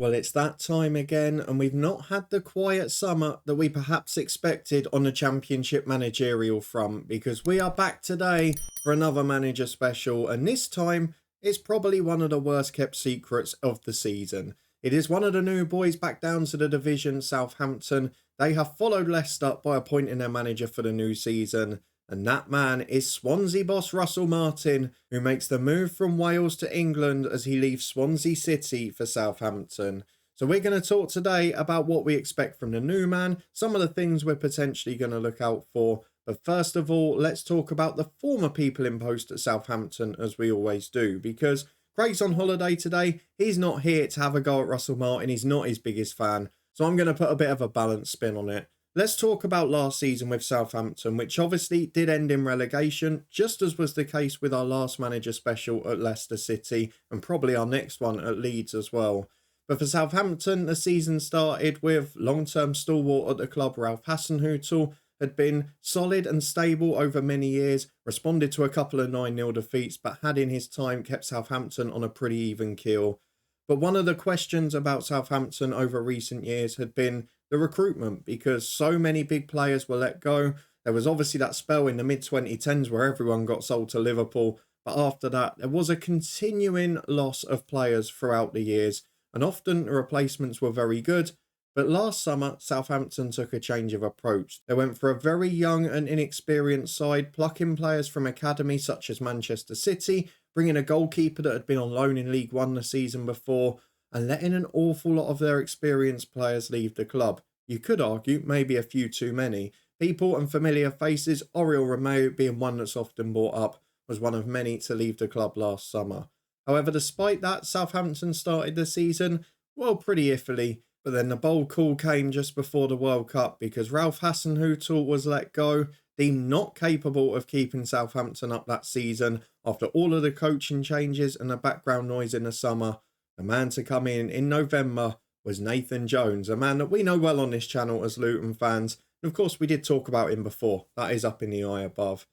Well, it's that time again, and we've not had the quiet summer that we perhaps expected on the Championship managerial front, because we are back today for another manager special, and this time it's probably one of the worst kept secrets of the season. It is one of the new boys back down to the division, Southampton. They have followed Leicester by appointing their manager for the new season, and that man is Swansea boss Russell Martin, who makes the move from Wales to England as he leaves Swansea City for Southampton. So we're going to talk today about what we expect from the new man, some of the things we're potentially going to look out for. But first of all, let's talk about the former people in post at Southampton, as we always do, because Craig's on holiday today. He's not here to have a go at Russell Martin. He's not his biggest fan. So I'm going to put a bit of a balanced spin on it. Let's talk about last season with Southampton, which obviously did end in relegation, just as was the case with our last manager special at Leicester City, and probably our next one at Leeds as well. But for Southampton, the season started with long-term stalwart at the club, Ralph Hasenhuttl, had been solid and stable over many years, responded to a couple of 9-0 defeats, but had in his time kept Southampton on a pretty even keel. But one of the questions about Southampton over recent years had been the recruitment, because so many big players were let go. There was obviously that spell in the mid-2010s where everyone got sold to Liverpool, but after that there was a continuing loss of players throughout the years, and often the replacements were very good. But last summer, Southampton took a change of approach. They went for a very young and inexperienced side, plucking players from academies such as Manchester City, bringing a goalkeeper that had been on loan in League One the season before, and letting an awful lot of their experienced players leave the club. You could argue maybe a few too many. People and familiar faces, Oriol Romeu being one that's often brought up, was one of many to leave the club last summer. However, despite that, Southampton started the season, well, pretty iffily, but then the bold call came just before the World Cup, because Ralph Hasenhuttl was let go, deemed not capable of keeping Southampton up that season after all of the coaching changes and the background noise in the summer. The man to come in November was Nathan Jones, a man that we know well on this channel as Luton fans. And of course, we did talk about him before. That is up in the eye above.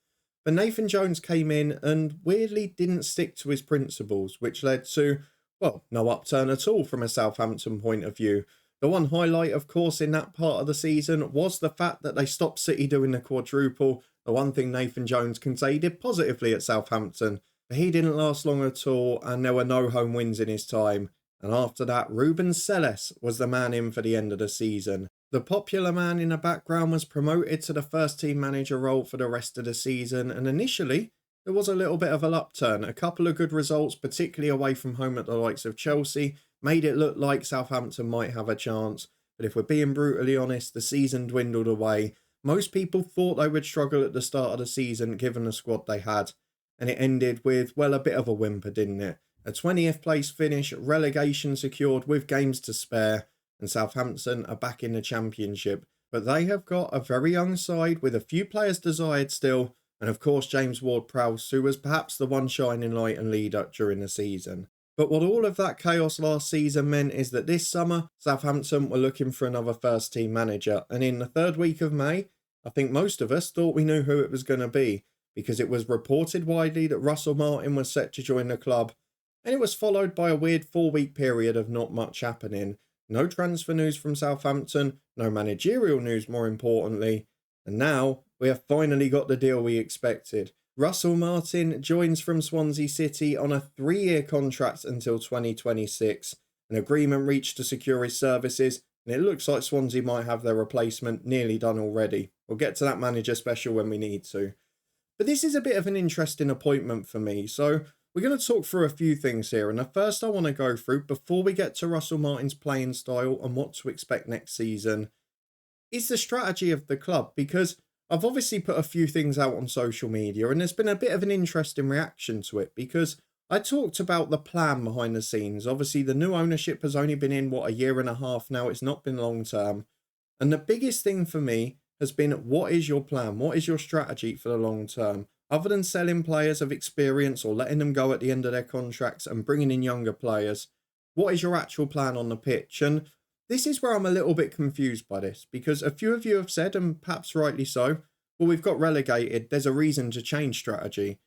But Nathan Jones came in and weirdly didn't stick to his principles, which led to, well, no upturn at all from a Southampton point of view. The one highlight, of course, in that part of the season was the fact that they stopped City doing the quadruple. The one thing Nathan Jones can say he did positively at Southampton. But he didn't last long at all, and there were no home wins in his time. And after that, Ruben Selles was the man in for the end of the season. The popular man in the background was promoted to the first team manager role for the rest of the season, and initially there was a little bit of an upturn. A couple of good results, particularly away from home at the likes of Chelsea, made it look like Southampton might have a chance. But if we're being brutally honest, the season dwindled away. Most people thought they would struggle at the start of the season given the squad they had. And it ended with, well, a bit of a whimper, didn't it? A 20th place finish, relegation secured with games to spare, and Southampton are back in the Championship. But they have got a very young side with a few players desired still, and of course James Ward-Prowse, who was perhaps the one shining light and leader during the season. But what all of that chaos last season meant is that this summer, Southampton were looking for another first team manager, and in the third week of May, I think most of us thought we knew who it was going to be, because it was reported widely that Russell Martin was set to join the club, and it was followed by a weird 4-week period of not much happening. No transfer news from Southampton, no managerial news more importantly, and now we have finally got the deal we expected. Russell Martin joins from Swansea City on a 3-year contract until 2026, an agreement reached to secure his services, and it looks like Swansea might have their replacement nearly done already. We'll get to that manager special when we need to. But this is a bit of an interesting appointment for me, so we're going to talk through a few things here. And the first I want to go through, before we get to Russell Martin's playing style and what to expect next season, is the strategy of the club. Because I've obviously put a few things out on social media, and there's been a bit of an interesting reaction to it, because I talked about the plan behind the scenes. Obviously, the new ownership has only been in, a year and a half now. It's not been long term. And the biggest thing for me has been, what is your plan? What is your strategy for the long term? Other than selling players of experience or letting them go at the end of their contracts and bringing in younger players, what is your actual plan on the pitch? And this is where I'm a little bit confused by this, because a few of you have said, and perhaps rightly so, well, we've got relegated, there's a reason to change strategy.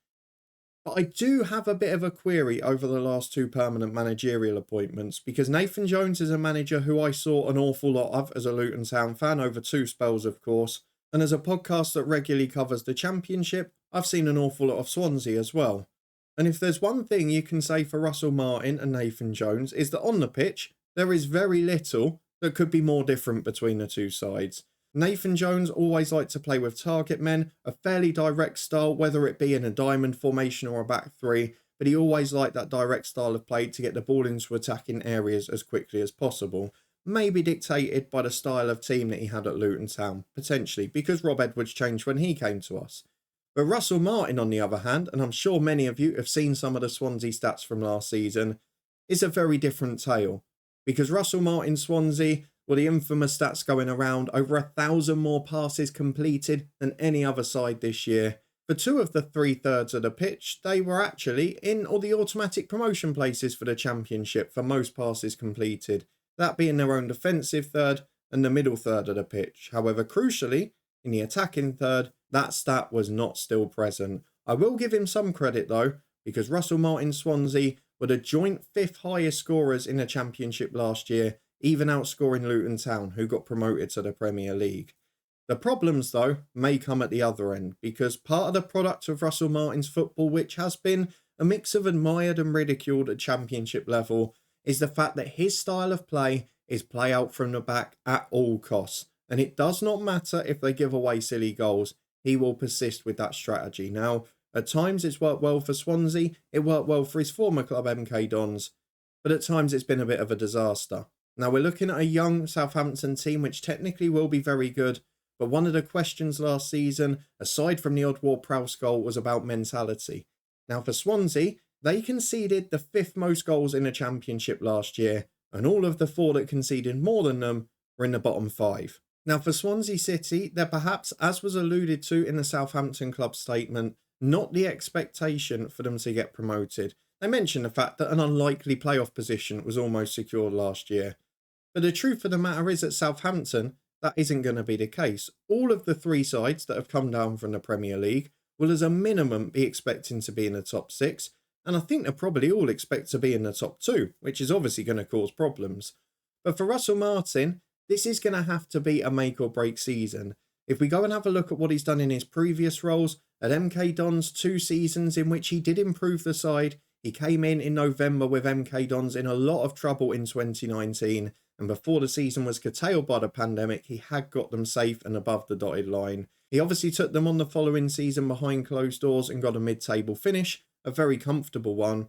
But I do have a bit of a query over the last two permanent managerial appointments, because Nathan Jones is a manager who I saw an awful lot of as a Luton Town fan over two spells, of course. And as a podcast that regularly covers the Championship, I've seen an awful lot of Swansea as well. And if there's one thing you can say for Russell Martin and Nathan Jones, is that on the pitch, there is very little that could be more different between the two sides. Nathan Jones always liked to play with target men, a fairly direct style, whether it be in a diamond formation or a back three, but he always liked that direct style of play to get the ball into attacking areas as quickly as possible. Maybe dictated by the style of team that he had at Luton Town, potentially, because Rob Edwards changed when he came to us. But Russell Martin, on the other hand, and I'm sure many of you have seen some of the Swansea stats from last season, is a very different tale. Because Russell Martin Swansea, well, the infamous stats going around, over 1,000 more passes completed than any other side this year. For two of the 3/3 of the pitch, they were actually in all the automatic promotion places for the Championship for most passes completed, that being their own defensive third and the middle third of the pitch. However, crucially, in the attacking third, that stat was not still present. I will give him some credit though, because Russell Martin Swansea were the joint 5th highest scorers in the Championship last year, even outscoring Luton Town, who got promoted to the Premier League. The problems, though, may come at the other end, because part of the product of Russell Martin's football, which has been a mix of admired and ridiculed at Championship level, is the fact that his style of play is play out from the back at all costs. And it does not matter if they give away silly goals, he will persist with that strategy. Now, at times it's worked well for Swansea, it worked well for his former club MK Dons, but at times it's been a bit of a disaster. Now, we're looking at a young Southampton team which technically will be very good, but one of the questions last season, aside from the odd Ward-Prowse goal, was about mentality. Now, for Swansea, they conceded the 5th most goals in the Championship last year, and all of the 4 that conceded more than them were in the bottom 5. Now, for Swansea City, they're perhaps, as was alluded to in the Southampton club statement, not the expectation for them to get promoted. They mentioned the fact that an unlikely playoff position was almost secured last year. But the truth of the matter is at Southampton, that isn't going to be the case. All of the 3 sides that have come down from the Premier League will as a minimum be expecting to be in the top 6, and I think they'll probably all expect to be in the top 2, which is obviously going to cause problems. But for Russell Martin, this is going to have to be a make or break season. If we go and have a look at what he's done in his previous roles, at MK Dons, 2 seasons in which he did improve the side, he came in November with MK Dons in a lot of trouble in 2019, and before the season was curtailed by the pandemic, he had got them safe and above the dotted line. He obviously took them on the following season behind closed doors and got a mid-table finish, a very comfortable one.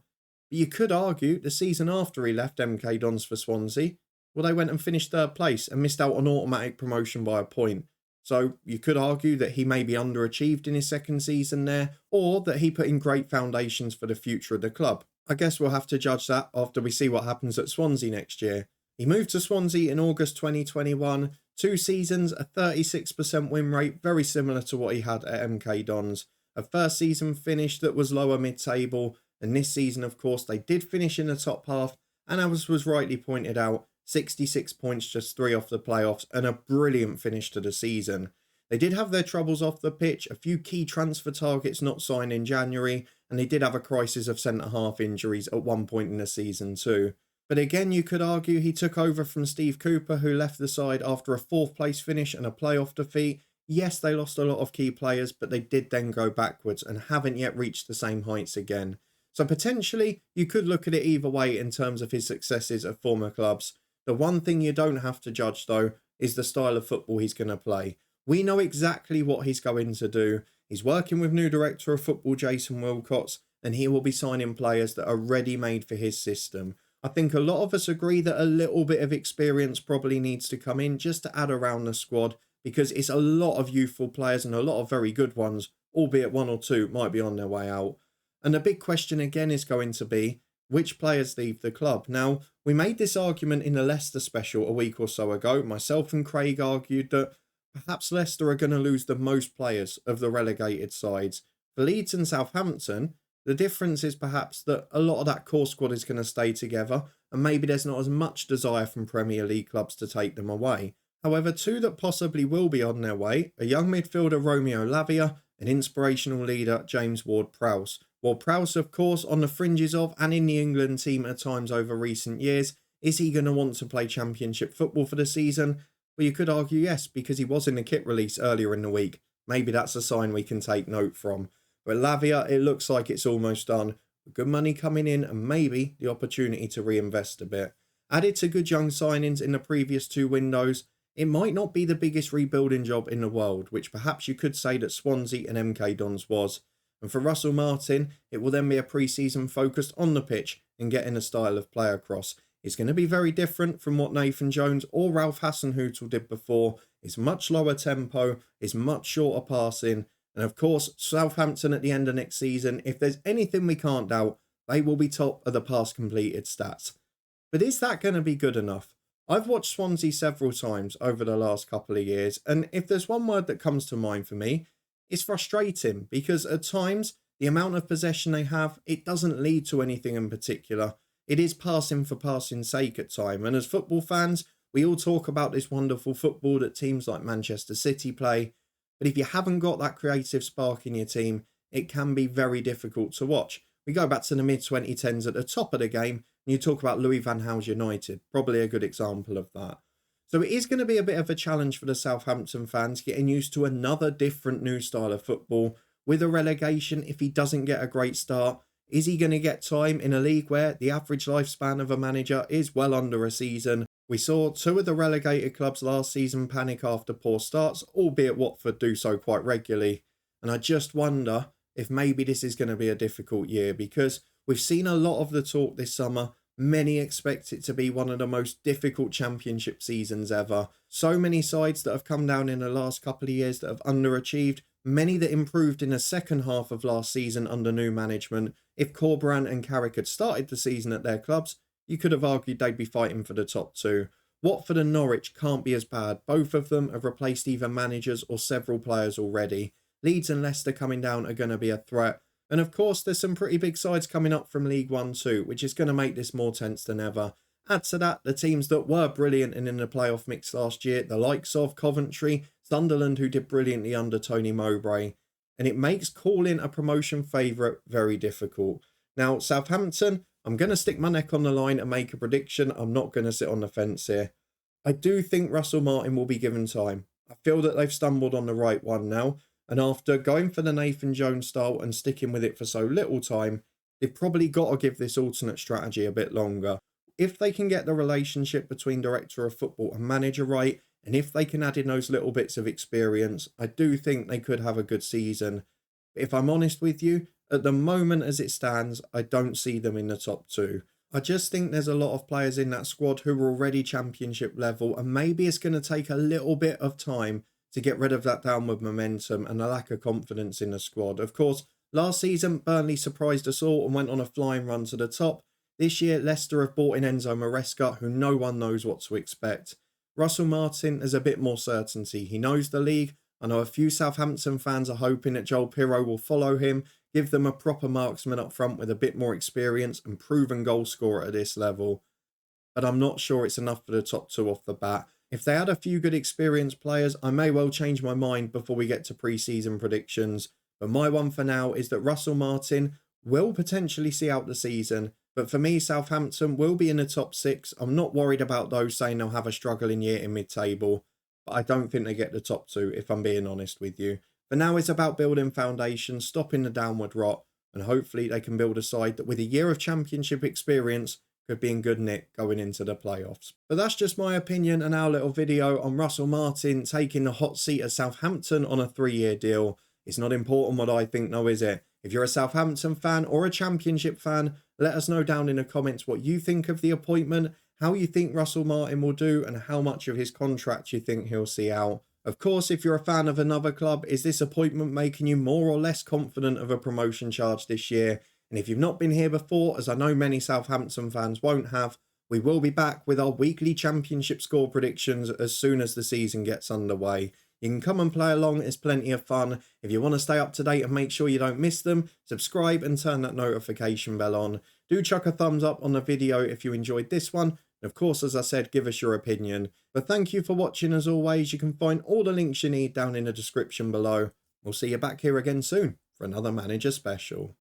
But you could argue the season after he left MK Dons for Swansea, well, they went and finished 3rd place and missed out on automatic promotion by a point. So you could argue that he maybe underachieved in his 2nd season there, or that he put in great foundations for the future of the club. I guess we'll have to judge that after we see what happens at Swansea next year. He moved to Swansea in August 2021, 2 seasons, a 36% win rate, very similar to what he had at MK Dons. A first season finish that was lower mid-table, and this season, of course, they did finish in the top half, and as was rightly pointed out, 66 points, just 3 off the playoffs, and a brilliant finish to the season. They did have their troubles off the pitch, a few key transfer targets not signed in January, and they did have a crisis of centre-half injuries at one point in the season too. But again, you could argue he took over from Steve Cooper, who left the side after a 4th place finish and a playoff defeat. Yes, they lost a lot of key players, but they did then go backwards and haven't yet reached the same heights again. So potentially, you could look at it either way in terms of his successes at former clubs. The one thing you don't have to judge, though, is the style of football he's going to play. We know exactly what he's going to do. He's working with new director of football, Jason Wilcox, and he will be signing players that are ready-made for his system. I think a lot of us agree that a little bit of experience probably needs to come in just to add around the squad, because it's a lot of youthful players and a lot of very good ones, albeit 1 or 2 might be on their way out. And the big question again is going to be, which players leave the club? Now, we made this argument in the Leicester special a week or so ago. Myself and Craig argued that perhaps Leicester are going to lose the most players of the relegated sides. For Leeds and Southampton, the difference is perhaps that a lot of that core squad is going to stay together, and maybe there's not as much desire from Premier League clubs to take them away. However, 2 that possibly will be on their way, a young midfielder Romeo Lavia, an inspirational leader James Ward-Prowse. Well, Prowse, of course, on the fringes of and in the England team at times over recent years. Is he going to want to play Championship football for the season? Well, you could argue yes, because he was in the kit release earlier in the week. Maybe that's a sign we can take note from. But Lavia, it looks like it's almost done. Good money coming in and maybe the opportunity to reinvest a bit. Added to good young signings in the previous 2 windows, it might not be the biggest rebuilding job in the world, which perhaps you could say that Swansea and MK Dons was. And for Russell Martin, it will then be a pre-season focused on the pitch and getting a style of play across. It's going to be very different from what Nathan Jones or Ralph Hasenhuttl did before. It's much lower tempo, it's much shorter passing. And of course, Southampton at the end of next season, if there's anything we can't doubt, they will be top of the pass completed stats. But is that going to be good enough? I've watched Swansea several times over the last couple of years, and if there's one word that comes to mind for me, it's frustrating, because at times, the amount of possession they have, it doesn't lead to anything in particular. It is passing for passing's sake at time, and as football fans, we all talk about this wonderful football that teams like Manchester City play, but if you haven't got that creative spark in your team, it can be very difficult to watch. We go back to the mid-2010s at the top of the game, and you talk about Louis van Gaal's United, probably a good example of that. So it is going to be a bit of a challenge for the Southampton fans getting used to another different new style of football. With a relegation, if he doesn't get a great start, is he going to get time in a league where the average lifespan of a manager is well under a season? We saw 2 of the relegated clubs last season panic after poor starts, albeit Watford do so quite regularly. And I just wonder if maybe this is going to be a difficult year, because we've seen a lot of the talk this summer. Many expect it to be one of the most difficult championship seasons ever. So many sides that have come down in the last couple of years that have underachieved. Many that improved in the second half of last season under new management. If Corberan and Carrick had started the season at their clubs, you could have argued they'd be fighting for the top 2. Watford and Norwich can't be as bad. Both of them have replaced either managers or several players already. Leeds and Leicester coming down are going to be a threat. And of course, there's some pretty big sides coming up from League One too, which is going to make this more tense than ever. Add to that the teams that were brilliant and in the playoff mix last year, the likes of Coventry, Sunderland, who did brilliantly under Tony Mowbray. And it makes calling a promotion favourite very difficult. Now, Southampton, I'm going to stick my neck on the line and make a prediction. I'm not going to sit on the fence here. I do think Russell Martin will be given time. I feel that they've stumbled on the right one now. And after going for the Nathan Jones style and sticking with it for so little time, they've probably got to give this alternate strategy a bit longer. If they can get the relationship between director of football and manager right, and if they can add in those little bits of experience, I do think they could have a good season. But if I'm honest with you, at the moment as it stands, I don't see them in the top 2. I just think there's a lot of players in that squad who are already championship level, and maybe it's going to take a little bit of time to get rid of that downward momentum and a lack of confidence in the squad. Of course, last season, Burnley surprised us all and went on a flying run to the top. This year, Leicester have brought in Enzo Maresca, who no one knows what to expect. Russell Martin has a bit more certainty. He knows the league. I know a few Southampton fans are hoping that Joel Pirro will follow him, give them a proper marksman up front with a bit more experience and proven goal scorer at this level. But I'm not sure it's enough for the top 2 off the bat. If they had a few good experienced players, I may well change my mind before we get to pre-season predictions. But my one for now is that Russell Martin will potentially see out the season. But for me, Southampton will be in the top 6. I'm not worried about those saying they'll have a struggling year in mid-table. But I don't think they get the top 2, if I'm being honest with you. For now, it's about building foundations, stopping the downward rot. And hopefully they can build a side that with a year of championship experience could be in good nick going into the playoffs. But that's just my opinion and our little video on Russell Martin taking the hot seat at Southampton on a 3-year deal. It's not important what I think though, is it? If you're a Southampton fan or a Championship fan, let us know down in the comments what you think of the appointment, how you think Russell Martin will do, and how much of his contract you think he'll see out. Of course, if you're a fan of another club, is this appointment making you more or less confident of a promotion charge this year? And if you've not been here before, as I know many Southampton fans won't have, we will be back with our weekly championship score predictions as soon as the season gets underway. You can come and play along, it's plenty of fun. If you want to stay up to date and make sure you don't miss them, subscribe and turn that notification bell on. Do chuck a thumbs up on the video if you enjoyed this one. And of course, as I said, give us your opinion. But thank you for watching as always. You can find all the links you need down in the description below. We'll see you back here again soon for another manager special.